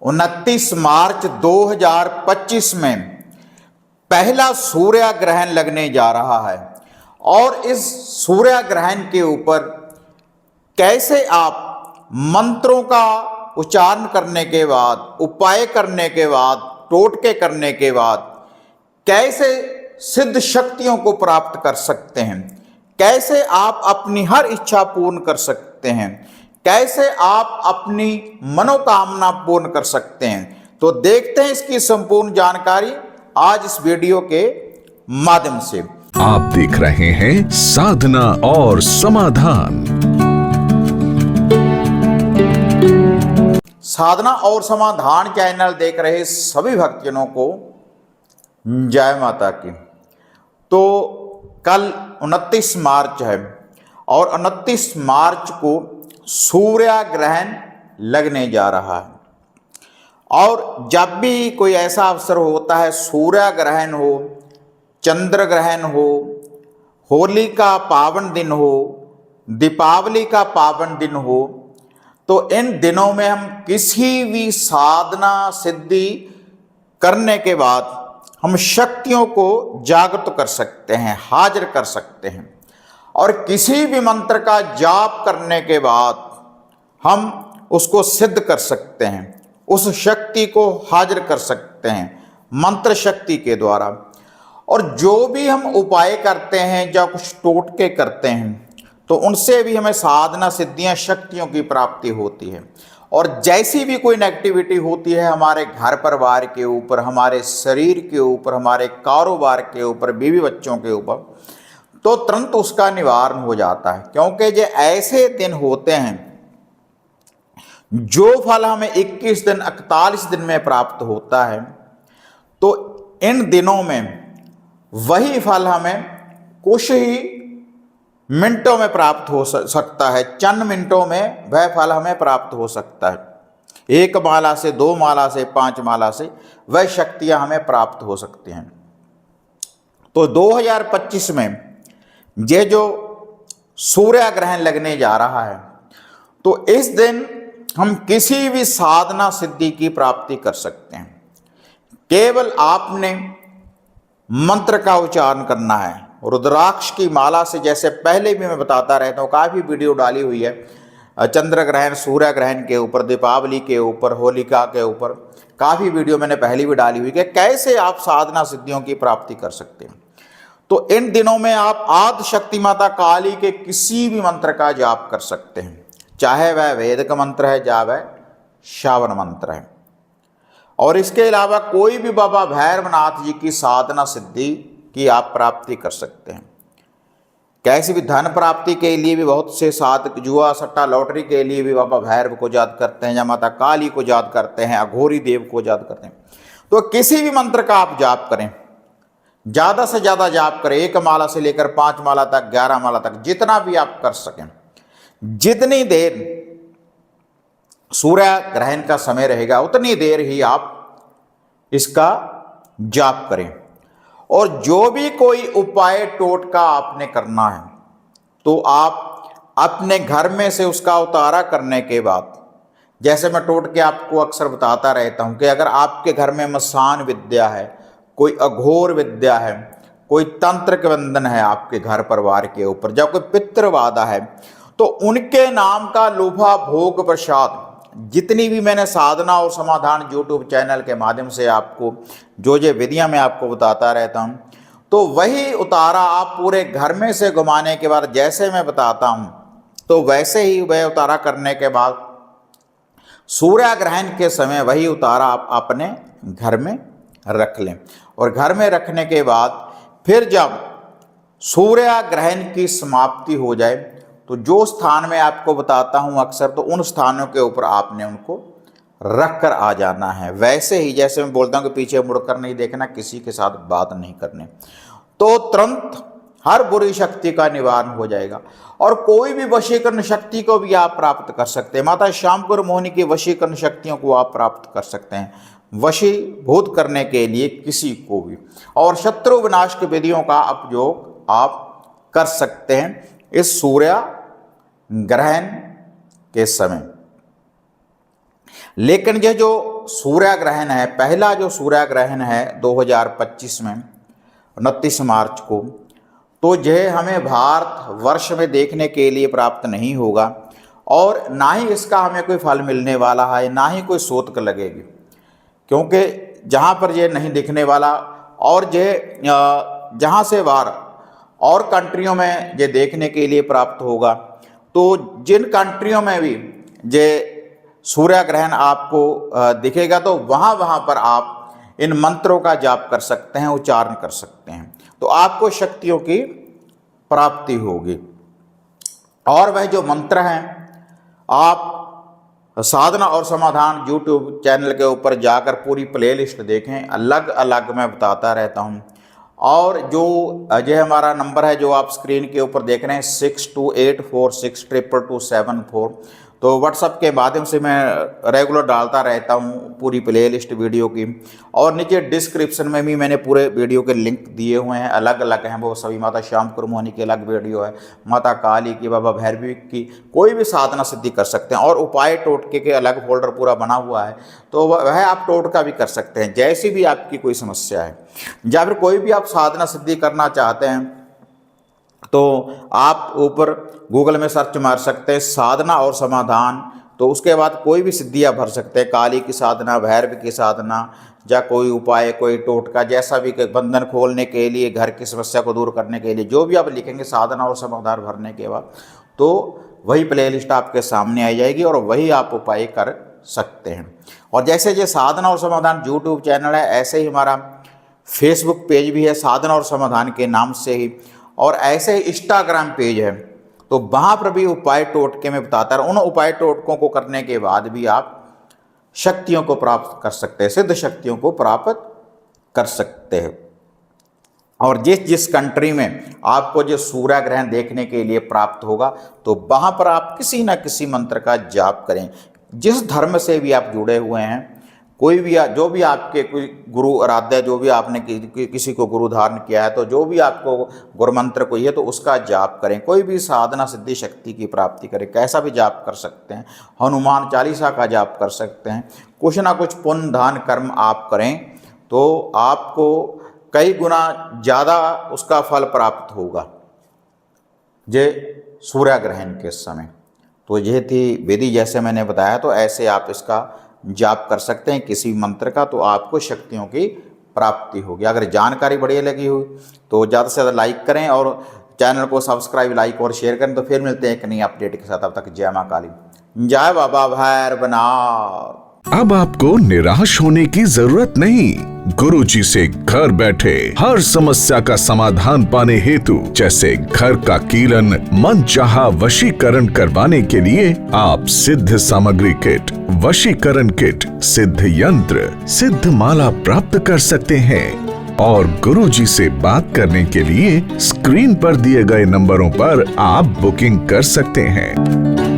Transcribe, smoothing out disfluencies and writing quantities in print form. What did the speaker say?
29 मार्च 2025 में पहला सूर्य ग्रहण लगने जा रहा है और इस सूर्य ग्रहण के ऊपर कैसे आप मंत्रों का उच्चारण करने के बाद, उपाय करने के बाद, टोटके करने के बाद कैसे सिद्ध शक्तियों को प्राप्त कर सकते हैं, कैसे आप अपनी हर इच्छा पूर्ण कर सकते हैं, कैसे आप अपनी मनोकामना पूर्ण कर सकते हैं, तो देखते हैं इसकी संपूर्ण जानकारी आज इस वीडियो के माध्यम से। आप देख रहे हैं साधना और समाधान। साधना और समाधान चैनल देख रहे सभी भक्तजनों को जय माता की। तो कल 29 मार्च है और 29 मार्च को सूर्य ग्रहण लगने जा रहा है और जब भी कोई ऐसा अवसर होता है, सूर्य ग्रहण हो, चंद्र ग्रहण हो, होली का पावन दिन हो, दीपावली का पावन दिन हो, तो इन दिनों में हम किसी भी साधना सिद्धि करने के बाद हम शक्तियों को जागृत कर सकते हैं, हाजिर कर सकते हैं और किसी भी मंत्र का जाप करने के बाद हम उसको सिद्ध कर सकते हैं, उस शक्ति को हाजिर कर सकते हैं मंत्र शक्ति के द्वारा। और जो भी हम उपाय करते हैं या कुछ टोटके करते हैं तो उनसे भी हमें साधना सिद्धियां शक्तियों की प्राप्ति होती है। और जैसी भी कोई नेगेटिविटी होती है हमारे घर परिवार के ऊपर, हमारे शरीर के ऊपर, हमारे कारोबार के ऊपर, बीवी बच्चों के ऊपर, तो तुरंत उसका निवारण हो जाता है। क्योंकि ये ऐसे दिन होते हैं जो फल हमें 21 दिन 41 दिन में प्राप्त होता है, तो इन दिनों में वही फल हमें कुछ ही मिनटों में प्राप्त हो सकता है, चंद मिनटों में वह फल हमें प्राप्त हो सकता है। 1 माला से, 2 माला से, 5 माला से वह शक्तियां हमें प्राप्त हो सकती हैं। तो 2025 में ये जो सूर्य ग्रहण लगने जा रहा है, तो इस दिन हम किसी भी साधना सिद्धि की प्राप्ति कर सकते हैं। केवल आपने मंत्र का उच्चारण करना है। रुद्राक्ष की माला से, जैसे पहले भी मैं बताता रहता हूँ, काफ़ी वीडियो डाली हुई है चंद्र ग्रहण, सूर्य ग्रहण के ऊपर, दीपावली के ऊपर, होलिका के ऊपर, काफ़ी वीडियो मैंने पहले भी डाली हुई है कैसे आप साधना सिद्धियों की प्राप्ति कर सकते हैं। तो इन दिनों में आप आदि शक्ति माता काली के किसी भी मंत्र का जाप कर सकते हैं, चाहे वह वेद का मंत्र है, चाहे वह श्रावण मंत्र है। और इसके अलावा कोई भी बाबा भैरवनाथ जी की साधना सिद्धि की आप प्राप्ति कर सकते हैं। कैसी भी धन प्राप्ति के लिए भी बहुत से साधक जुआ सट्टा लॉटरी के लिए भी बाबा भैरव को याद करते हैं या माता काली को याद करते हैं, अघोरी देव को याद करते हैं। तो किसी भी मंत्र का आप जाप करें, ज़्यादा से ज़्यादा जाप करें, 1 माला से लेकर 5 माला तक, 11 माला तक, जितना भी आप कर सकें। जितनी देर सूर्य ग्रहण का समय रहेगा उतनी देर ही आप इसका जाप करें। और जो भी कोई उपाय टोटका आपने करना है तो आप अपने घर में से उसका उतारा करने के बाद, जैसे मैं टोटके आपको अक्सर बताता रहता हूं कि अगर आपके घर में मसान विद्या है, कोई अघोर विद्या है, कोई तंत्र बंधन है आपके घर परिवार के ऊपर, जब कोई पितृवादा है, तो उनके नाम का लोभा भोग प्रसाद, जितनी भी मैंने साधना और समाधान यूट्यूब चैनल के माध्यम से आपको जो विधियां मैं आपको बताता रहता हूं, तो वही उतारा आप पूरे घर में से घुमाने के बाद, जैसे मैं बताता हूं, तो वैसे ही वह उतारा करने के बाद सूर्य ग्रहण के समय वही उतारा आप अपने घर में रख लें। और घर में रखने के बाद फिर जब सूर्य ग्रहण की समाप्ति हो जाए तो जो स्थान में आपको बताता हूं अक्सर, तो उन स्थानों के ऊपर आपने उनको रख कर आ जाना है। वैसे ही जैसे मैं बोलता हूं कि पीछे मुड़कर नहीं देखना, किसी के साथ बात नहीं करनी, तो तुरंत हर बुरी शक्ति का निवारण हो जाएगा। और कोई भी वशीकरण शक्ति को भी आप प्राप्त कर सकते हैं। माता श्यामपुर मोहिनी की वशीकरण शक्तियों को आप प्राप्त कर सकते हैं, वशीभूत करने के लिए किसी को भी। और शत्रु विनाश की विधियों का उपयोग आप कर सकते हैं इस सूर्य ग्रहण के समय। लेकिन यह जो सूर्य ग्रहण है, पहला जो सूर्य ग्रहण है 2025 में 29 मार्च को, तो यह हमें भारत वर्ष में देखने के लिए प्राप्त नहीं होगा और ना ही इसका हमें कोई फल मिलने वाला है, ना ही कोई सोतक लगेगी, क्योंकि जहाँ पर ये नहीं दिखने वाला और ये जहाँ से बाहर और कंट्रियों में ये देखने के लिए प्राप्त होगा। तो जिन कंट्रियों में भी ये सूर्य ग्रहण आपको दिखेगा तो वहाँ पर आप इन मंत्रों का जाप कर सकते हैं, उच्चारण कर सकते हैं, तो आपको शक्तियों की प्राप्ति होगी। और वह जो मंत्र हैं आप साधना और समाधान यूट्यूब चैनल के ऊपर जाकर पूरी प्लेलिस्ट देखें, अलग अलग मैं बताता रहता हूं। और जो ये हमारा नंबर है जो आप स्क्रीन के ऊपर देख रहे हैं 6284622274, तो व्हाट्सएप के माध्यम से मैं रेगुलर डालता रहता हूँ पूरी प्लेलिस्ट वीडियो की। और नीचे डिस्क्रिप्शन में भी मैंने पूरे वीडियो के लिंक दिए हुए हैं, अलग अलग हैं वो सभी। माता श्याम कुरमोहनी की अलग वीडियो है, माता काली की, बाबा भैरवी की, कोई भी साधना सिद्धि कर सकते हैं। और उपाय टोटके के अलग फोल्डर पूरा बना हुआ है, तो वह आप टोटका भी कर सकते हैं जैसी भी आपकी कोई समस्या है, या फिर कोई भी आप साधना सिद्धि करना चाहते हैं तो आप ऊपर गूगल में सर्च मार सकते हैं साधना और समाधान, तो उसके बाद कोई भी सिद्धियाँ भर सकते हैं, काली की साधना, भैरव की साधना, या कोई उपाय, कोई टोटका, जैसा भी, बंधन खोलने के लिए, घर की समस्या को दूर करने के लिए, जो भी आप लिखेंगे साधना और समाधान भरने के बाद, तो वही प्लेलिस्ट आपके सामने आ जाएगी और वही आप उपाय कर सकते हैं। और जैसे ये साधना और समाधान यूट्यूब चैनल है, ऐसे ही हमारा फेसबुक पेज भी है साधना और समाधान के नाम से ही, और ऐसे ही इंस्टाग्राम पेज है, तो वहाँ पर भी उपाय टोटके में बताता है। उन उपाय टोटकों को करने के बाद भी आप शक्तियों को प्राप्त कर सकते हैं, सिद्ध शक्तियों को प्राप्त कर सकते हैं। और जिस जिस कंट्री में आपको जो सूर्य ग्रहण देखने के लिए प्राप्त होगा, तो वहाँ पर आप किसी न किसी मंत्र का जाप करें। जिस धर्म से भी आप जुड़े हुए हैं, कोई भी जो भी आपके कोई गुरु आराध्य, जो भी आपने किसी को गुरु धारण किया है, तो जो भी आपको गुरु मंत्र कोई है तो उसका जाप करें। कोई भी साधना सिद्धि शक्ति की प्राप्ति करें, कैसा भी जाप कर सकते हैं, हनुमान चालीसा का जाप कर सकते हैं, कुछ ना कुछ पुण्य दान कर्म आप करें तो आपको कई गुना ज़्यादा उसका फल प्राप्त होगा जे सूर्य ग्रहण के समय। तो यह थी विधि, जैसे मैंने बताया, तो ऐसे आप इसका जाप कर सकते हैं किसी मंत्र का, तो आपको शक्तियों की प्राप्ति होगी। अगर जानकारी बढ़िया लगी हो तो ज़्यादा से ज़्यादा लाइक करें और चैनल को सब्सक्राइब, लाइक और शेयर करें। तो फिर मिलते हैं एक नई अपडेट के साथ, तब तक जय माँ काली, जय बाबा भैरवनाथ। अब आपको निराश होने की जरूरत नहीं। गुरुजी से घर बैठे हर समस्या का समाधान पाने हेतु, जैसे घर का कीलन, मनचाहा वशीकरण करवाने के लिए आप सिद्ध सामग्री किट, वशीकरण किट, सिद्ध यंत्र, सिद्ध माला प्राप्त कर सकते हैं। और गुरुजी से बात करने के लिए स्क्रीन पर दिए गए नंबरों पर आप बुकिंग कर सकते हैं।